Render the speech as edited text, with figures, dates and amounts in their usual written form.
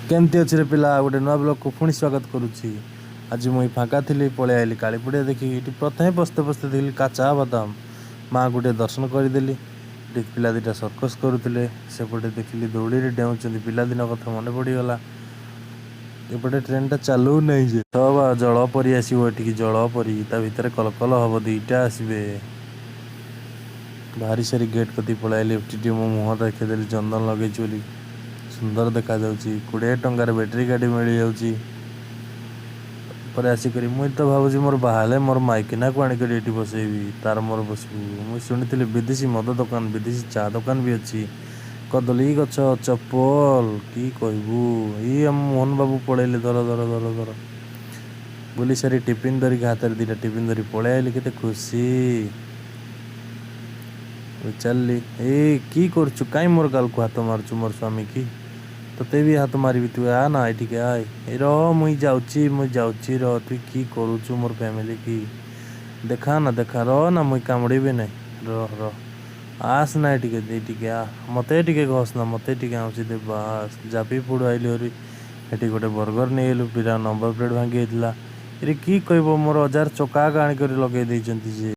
केमती अच्छे रे पिला गोटे नुआ ब्लॉग को पुणी स्वागत करुच्ची। आज मुई फाँका थी पलि आइली कालीपुड़िया देखी ये प्रथम बसते बसते देखली काचा बादाम माँ गोटे दर्शन करदेली। पिला दिटा सर्कस करुले सेपटे देखिली दौड़ी डेउंट पिलादिन कथा मन पड़गला। एपटे ट्रेन टा चालू नहीं जे सब जल परी आसो ये जल परी ता भितर कलकल हम दुईटा आसबे। भारी सारी गेट कती पलैली टी मो मुह देखीदेली चंदन लगे बोली सुंदर देखा जाउची। 20 टंकार बैटेरी गाड़ी मिल जाउची। पर आसिक मुई तो भावुची मोर बाहाले मोर माइकिना को आनिक ये बसैबी तार मोर बसबू। मुई शुणी विदेशी मद दुकान विदेशी चा दुकान भी अच्छी कदली गछ चप्पल कि कहबू। ये आम मोहन बाबू पलैले धर धर धर धर बुली सारी टिफिन धरिक हाथ में दीटा टिफिन धरी पलि आइली केते खुशी चलली। ए कि करचु काई मोर गाल को हाथ मारचु मोर स्वामी की तते भी हाथ मारी तू आ ना ये आए रह मुई जाऊँची रह तु कि करुचु मोर फैमिली की देखा ना रह ना मुई कामुड़े नहीं रह आस ना ये आ मत घस ना मत आँची दे बास जापी पुड़ आइली हरी ये गोटे बर्गर नहीं आलु पिला नंबर प्लेट भांगी ये कि कहब मोर 1000 चका आनिक लगे जे।